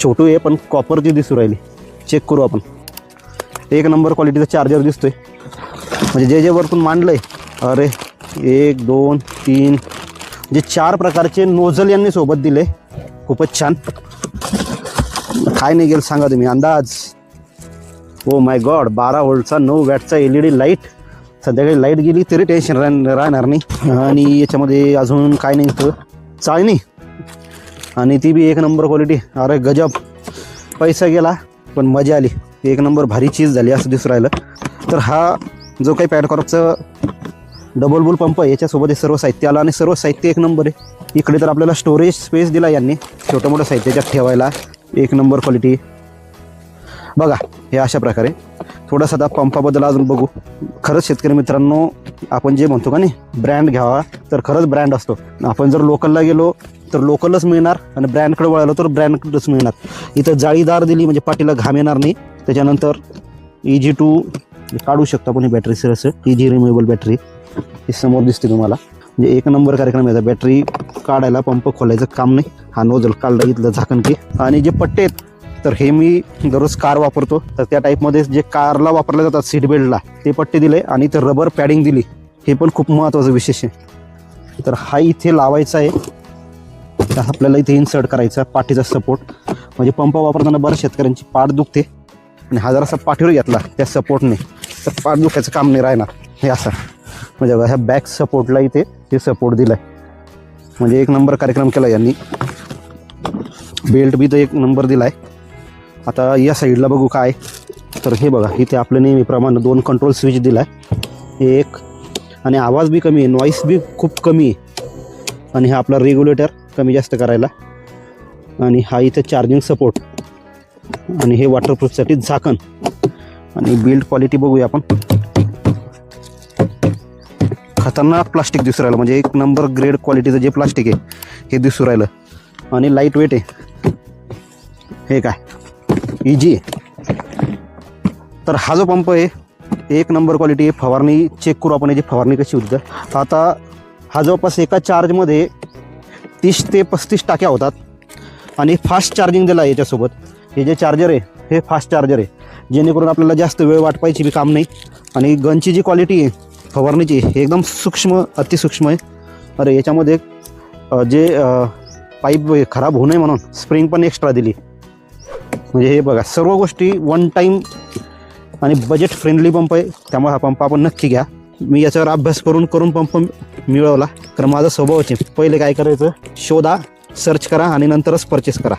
छोटू आहे पण कॉपरची दिसू राहिली. चेक करू आपण. एक नंबर क्वालिटीचा चार्जर दिसतोय. म्हणजे जे वरतून मांडलंय, अरे 1 2 3 म्हणजे 4 प्रकारचे नोझल यांनी सोबत दिले. खूपच छान. काय नाही गेलं सांगा तुम्ही अंदाज. ओ माय गॉड, 12 व्होल्टचा 9 वॅटचा LED लाईट. संध्याकाळी लाईट गेली तरी टेन्शन राहणार नाही. आणि याच्यामध्ये अजून काय नाही तर चाळणी, आणि ती बी एक नंबर क्वालिटी. अरे गजब. पैसा गेला पण मजा आली. एक नंबर भारी चीज झाली असं दिसून राहिलं. तर हा जो काही पॅडकॉर्पचा डबल बुल पंप आहे याच्यासोबत हे सर्व साहित्य आलं आणि सर्व साहित्य एक नंबर आहे. इकडे तर आपल्याला स्टोरेज स्पेस दिला यांनी छोटं मोठं साहित्य त्याच्यात ठेवायला. एक नंबर क्वालिटी. बघा हे अशा प्रकारे. थोडंसं आता पंपाबद्दल अजून बघू. खरंच शेतकरी मित्रांनो, आपण जे म्हणतो का नाही ब्रँड घ्यावा, तर खरंच ब्रँड असतो. आपण जर लोकलला गेलो तर लोकलच मिळणार आणि ब्रँडकडे वळालो तर ब्रँडकडेच मिळणार. इथं जाळीदार दिली म्हणजे पाठीला घाम येणार नाही. त्याच्यानंतर EG2 काढू शकतो आपण ही बॅटरी. सरस EG रिमुवेबल बॅटरी ही समोर दिसते तुम्हाला. म्हणजे एक नंबर कार्यक्रम आहे. बॅटरी काढायला पंप खोलायचं काम नाही. हा नोझल काढला इथलं झाकण की. आणि जे पट्टे आहेत तर हे मी दररोज कार वापरतो, तर त्या टाईपमध्ये जे कारला वापरले जातात सीट बेल्टला ते पट्टे दिले आणि ते रबर पॅडिंग दिली. हे पण खूप महत्त्वाचं विशेष आहे. तर हा इथे लावायचा आहे. आपल्याला इथे इन्सर्ट करायचा पाठीचा सपोर्ट. म्हणजे पंप वापरताना बऱ्याच शेतकऱ्यांची पाठ दुखते आणि हा जरासा पाठीवर घेतला त्या सपोर्टने तर पाठ दुखायचं काम नाही राहणार. हे असं म्हणजे ह्या बॅक सपोर्टला इथे हे सपोर्ट दिला आहे. म्हणजे एक नंबर कार्यक्रम केला यांनी. बेल्ट बी तर एक नंबर दिला आहे. आता या साईडला बघू काय. तर हे बघा इथे आपलं नेहमीप्रमाणे 2 कंट्रोल स्विच दिला आहे. एक आणि आवाज बी कमी आहे, नॉईस बी खूप कमी आहे. आणि हा आपला रेग्युलेटर कमी जास्त करायला. आणि हा इथे चार्जिंग सपोर्ट आणि हे वॉटरप्रूफसाठी झाकण. आणि बिल्ड क्वालिटी बघूया आपण. खतरनाक प्लास्टिक दिसू राहिलं. म्हणजे एक नंबर ग्रेड क्वालिटीचं जे प्लास्टिक आहे हे दिसू राहिलं. आणि लाईट वेट आहे. हे काय EG. तर हा जो पंप आहे एक नंबर क्वालिटी आहे. फवारणी चेक करू आपण याची फवारणी कशी होती. तर आता हा जवळपास एका चार्जमध्ये 30 ते 35 टाक्या होतात. आणि फास्ट चार्जिंग दिला आहे याच्यासोबत. हे जे चार्जर आहे हे फास्ट चार्जर आहे, जेणेकरून आपल्याला जास्त वेळ वाटपायची बी काम नाही. आणि गनची जी क्वालिटी आहे फवारणीची हे एकदम सूक्ष्म, अतिसूक्ष्म आहे. अरे याच्यामध्ये जे पाईप खराब होऊ नये म्हणून स्प्रिंग पण एक्स्ट्रा दिली. म्हणजे हे बघा सर्व गोष्टी वन टाईम आणि बजेट फ्रेंडली पंप आहे. त्यामुळे हा पंप आपण नक्की घ्या. मी याच्यावर अभ्यास करून पंप मिळवला. कारण माझा स्वभावच आहे पहिले काय करायचं, शोधा, सर्च करा आणि नंतरच परचेस करा.